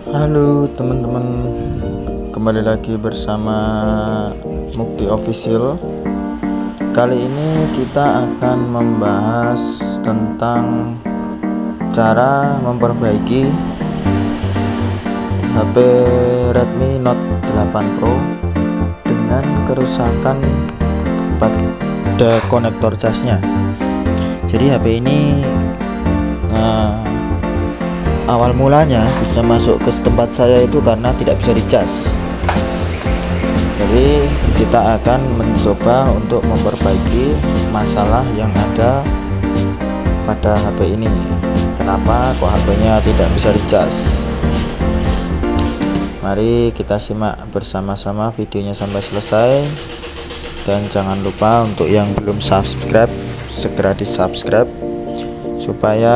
Halo teman-teman, kembali lagi bersama Mukti Official. Kali ini kita akan membahas tentang cara memperbaiki HP Redmi Note 8 Pro dengan kerusakan pada konektor casnya. Jadi HP ini awal mulanya bisa masuk ke tempat saya itu karena tidak bisa dicas. Jadi kita akan mencoba untuk memperbaiki masalah yang ada pada HP ini. Kenapa kok HP-nya tidak bisa dicas? Mari kita simak bersama-sama videonya sampai selesai. Dan jangan lupa untuk yang belum subscribe, segera di subscribe supaya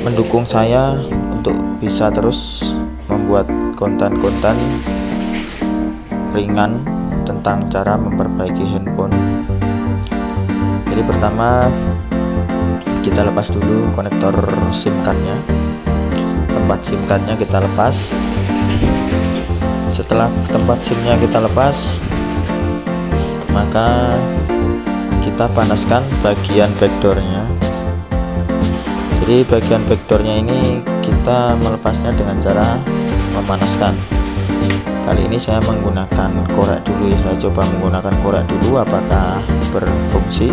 mendukung saya untuk bisa terus membuat konten-konten ringan tentang cara memperbaiki handphone. Jadi pertama kita lepas dulu konektor SIM cardnya, tempat SIM cardnya kita lepas. Setelah tempat SIM-nya kita lepas, maka kita panaskan bagian backdoornya. Jadi bagian backdoornya ini kita melepasnya dengan cara memanaskan. Kali ini saya menggunakan korek dulu ya. Saya coba menggunakan korek dulu apakah berfungsi.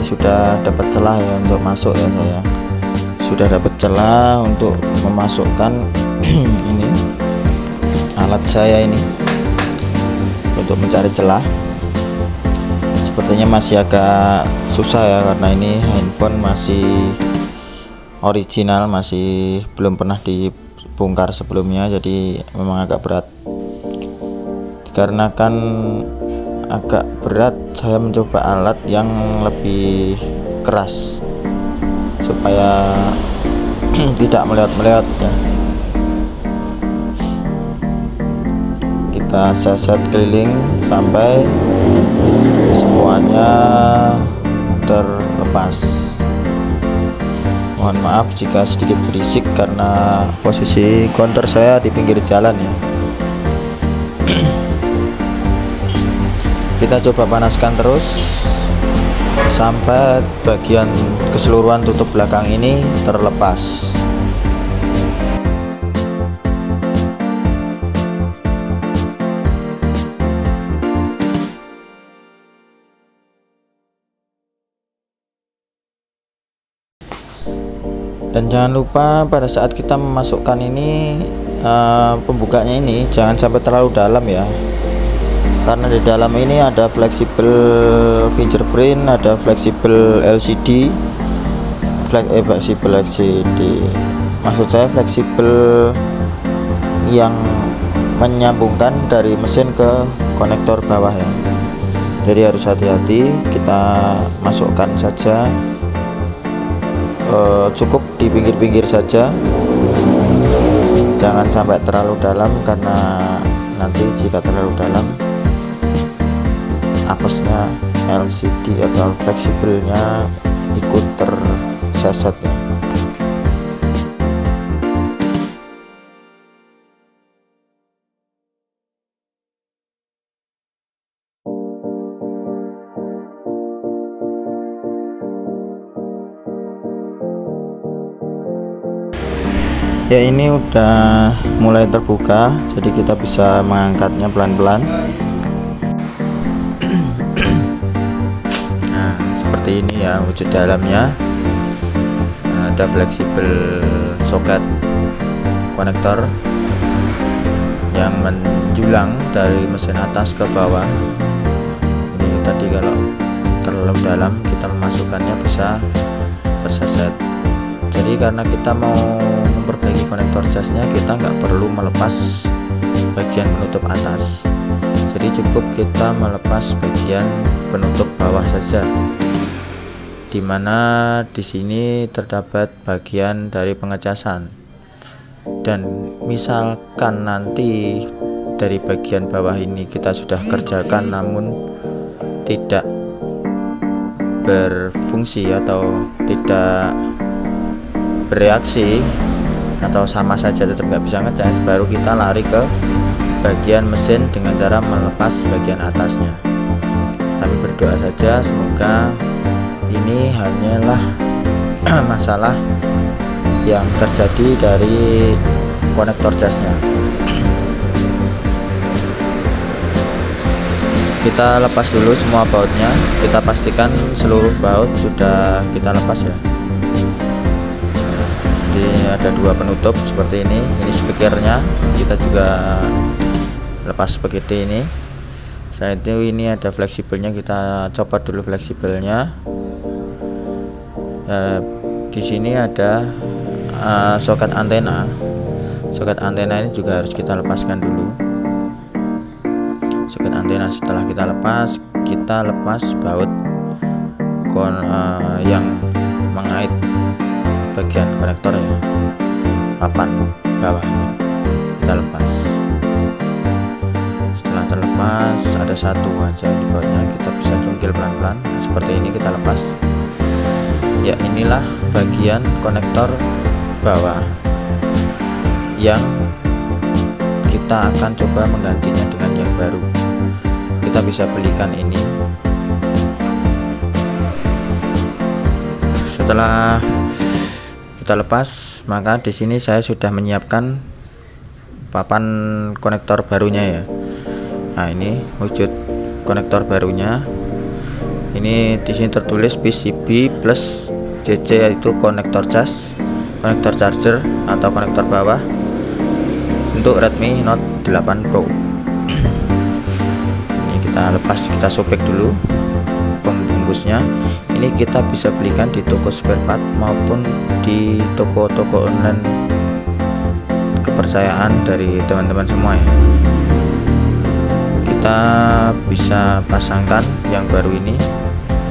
Sudah dapat celah ya untuk masuk ya, saya sudah dapat celah untuk memasukkan ini alat saya ini untuk mencari celah. Sepertinya masih agak susah ya karena ini handphone masih original, masih belum pernah dibongkar sebelumnya, jadi memang agak berat. Dikarenakan agak berat, saya mencoba alat yang lebih keras supaya tidak meleot-meleot ya. Kita seset keliling sampai semuanya terlepas. Mohon maaf jika sedikit berisik karena posisi counter saya di pinggir jalan ya. Kita coba panaskan terus sampai bagian keseluruhan tutup belakang ini terlepas. Dan jangan lupa pada saat kita memasukkan ini pembukanya ini jangan sampai terlalu dalam ya, karena di dalam ini ada fleksibel fingerprint, ada fleksibel LCD, fleksibel LCD. Maksud saya fleksibel yang menyambungkan dari mesin ke konektor bawah ya. Jadi harus hati-hati, kita masukkan saja, cukup di pinggir-pinggir saja, jangan sampai terlalu dalam karena nanti jika terlalu dalam apesnya LCD atau fleksibelnya ikut terseset ya. Ya ini udah mulai terbuka, jadi kita bisa mengangkatnya pelan-pelan. Seperti ini ya wujud dalamnya. Ada fleksibel soket konektor yang menjulang dari mesin atas ke bawah. Ini tadi kalau terlalu dalam kita memasukkannya bisa terseset. Jadi karena kita mau memperbaiki konektor jasnya, kita nggak perlu melepas bagian penutup atas, jadi cukup kita melepas bagian penutup bawah saja, dimana di sini terdapat bagian dari pengecasan. Dan misalkan nanti dari bagian bawah ini kita sudah kerjakan namun tidak berfungsi atau tidak bereaksi atau sama saja tetap nggak bisa ngecas, baru kita lari ke bagian mesin dengan cara melepas bagian atasnya. Kami berdoa saja semoga ini hanyalah masalah yang terjadi dari konektor jasnya. Kita lepas dulu semua bautnya, kita pastikan seluruh baut sudah kita lepas ya. Jadi ada dua penutup seperti ini speakernya kita juga lepas begitu ini. Saat itu ini ada fleksibelnya, kita copot dulu fleksibelnya. Di sini ada soket antena. Soket antena ini juga harus kita lepaskan dulu. Soket antena setelah kita lepas baut yang mengait bagian konektor ya, papan bawahnya kita lepas. Setelah terlepas ada satu aja di bautnya, kita bisa cungkil pelan-pelan seperti ini, kita lepas ya. Inilah bagian konektor bawah yang kita akan coba menggantinya dengan yang baru. Kita bisa belikan ini. Setelah kita lepas, maka di sini saya sudah menyiapkan papan konektor barunya ya. Nah, ini wujud konektor barunya. Ini di sini tertulis PCB plus CC, yaitu konektor cas, konektor charger atau konektor bawah untuk Redmi Note 8 Pro. Ini kita lepas, kita sobek dulu pembungkusnya. Ini kita bisa belikan di toko spare part maupun di toko-toko online kepercayaan dari teman-teman semua ya. Kita bisa pasangkan yang baru ini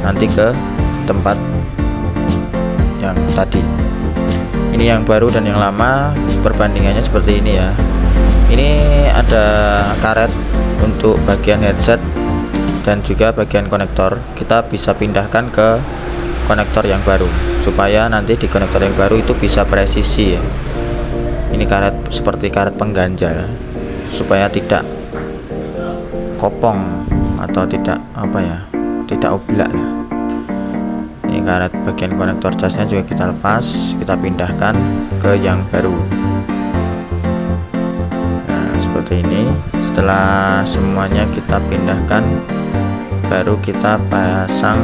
nanti ke tempat yang tadi. Ini yang baru dan yang lama perbandingannya seperti ini ya. Ini ada karet untuk bagian headset dan juga bagian konektor. Kita bisa pindahkan ke konektor yang baru supaya nanti di konektor yang baru itu bisa presisi ya. Ini karet seperti karet pengganjal supaya tidak kopong atau tidak tidak oblak lah. Ini karet bagian konektor jasnya juga kita lepas, kita pindahkan ke yang baru. Nah, seperti ini. Setelah semuanya kita pindahkan, baru kita pasang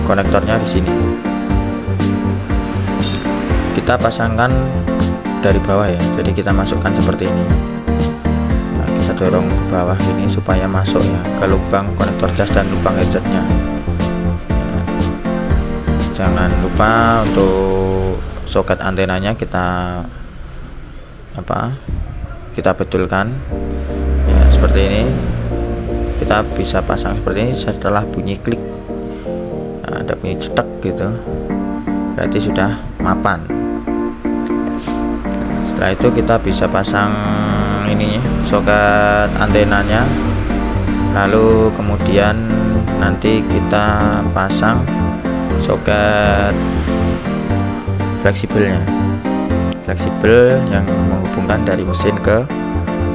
konektornya di sini. Kita pasangkan dari bawah ya, jadi kita masukkan seperti ini. Nah, kita dorong ke bawah ini supaya masuk ya ke lubang konektor jas dan lubang headsetnya. Jangan lupa untuk soket antenanya kita betulkan ya, seperti ini. Kita bisa pasang seperti ini. Setelah bunyi klik, nah, ada bunyi cetek gitu, berarti sudah mapan. Setelah itu kita bisa pasang ini soket antenanya, lalu kemudian nanti kita pasang soket fleksibel yang menghubungkan dari mesin ke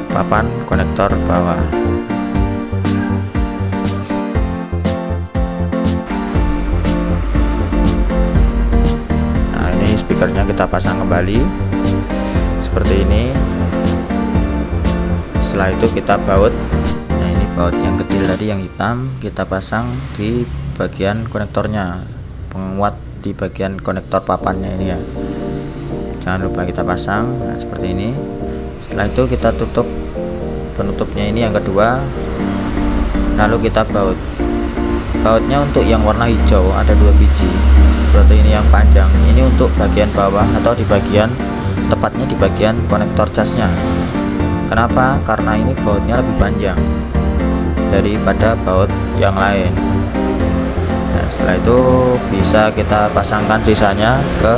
papan konektor bawah. Nah, ini speakernya kita pasang kembali seperti ini. Setelah itu kita baut. Nah, ini baut yang kecil tadi yang hitam kita pasang di bagian konektornya, penguat di bagian konektor papannya ini ya. Jangan lupa kita pasang. Nah, seperti ini. Setelah itu kita tutup penutupnya ini yang kedua. lalu kita bautnya untuk yang warna hijau ada 2 biji seperti ini yang panjang. Ini untuk bagian bawah atau di bagian, tepatnya di bagian konektor casnya. Kenapa? Karena ini bautnya lebih panjang daripada baut yang lain. Nah, setelah itu bisa kita pasangkan sisanya ke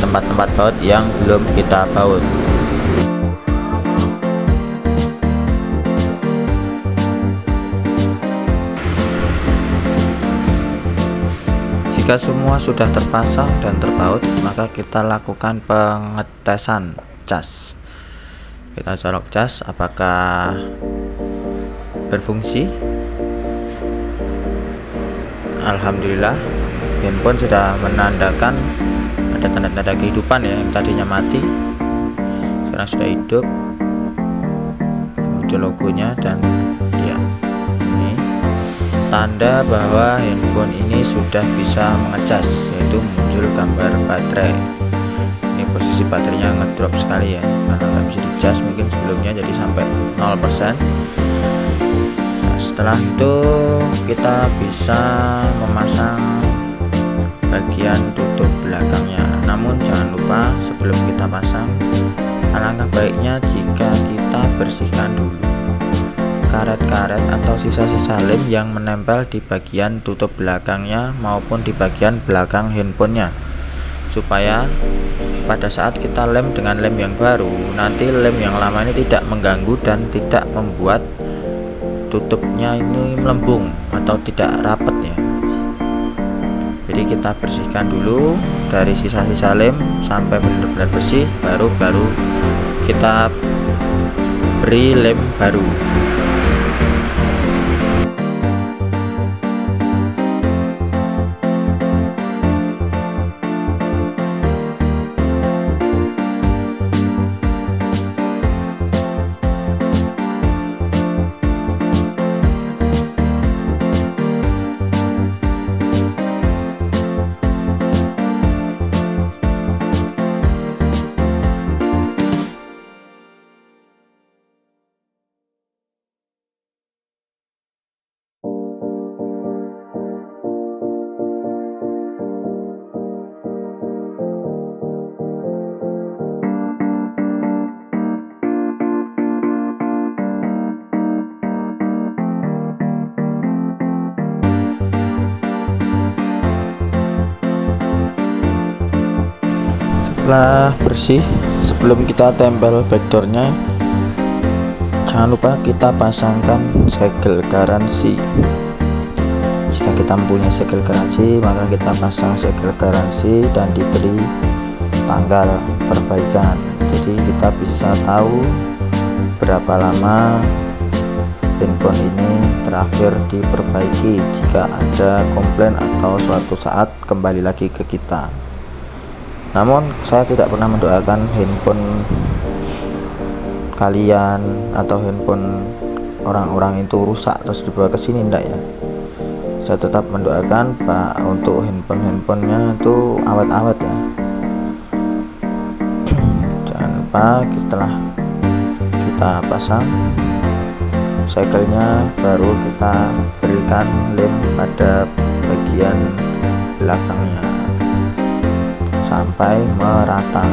tempat-tempat baut yang belum kita baut. Jika semua sudah terpasang dan terbaut, maka kita lakukan pengetesan cas. Kita colok cas apakah berfungsi. Alhamdulillah, handphone sudah menandakan ada tanda-tanda kehidupan ya, yang tadinya mati sekarang sudah hidup, muncul logonya, dan ya ini tanda bahwa handphone ini sudah bisa mengecas, yaitu muncul gambar baterai. Ini posisi baterainya ngedrop sekali ya, karena nggak bisa dicas mungkin sebelumnya, jadi sampai 0%. Nah, setelah itu kita bisa memasang bagian tutup belakangnya. Namun jangan lupa sebelum kita pasang, alangkah baiknya jika kita bersihkan dulu karet-karet atau sisa-sisa lem yang menempel di bagian tutup belakangnya maupun di bagian belakang handphonenya, supaya pada saat kita lem dengan lem yang baru, nanti lem yang lama ini tidak mengganggu dan tidak membuat tutupnya ini melembung atau tidak rapat ya. Jadi kita bersihkan dulu dari sisa-sisa lem sampai benar-benar bersih, baru kita beri lem baru. Setelah bersih, sebelum kita tempel backdoornya, jangan lupa kita pasangkan segel garansi. Jika kita mempunyai segel garansi, maka kita pasang segel garansi dan diberi tanggal perbaikan. Jadi kita bisa tahu berapa lama handphone ini terakhir diperbaiki jika ada komplain atau suatu saat kembali lagi ke kita. Namun saya tidak pernah mendoakan handphone kalian atau handphone orang-orang itu rusak terus dibawa ke sini, enggak ya. Saya tetap mendoakan Pak untuk handphonenya itu awet-awet ya. Jangan lupa setelah kita pasang segelnya, baru kita berikan lem pada bagian belakangnya sampai merata.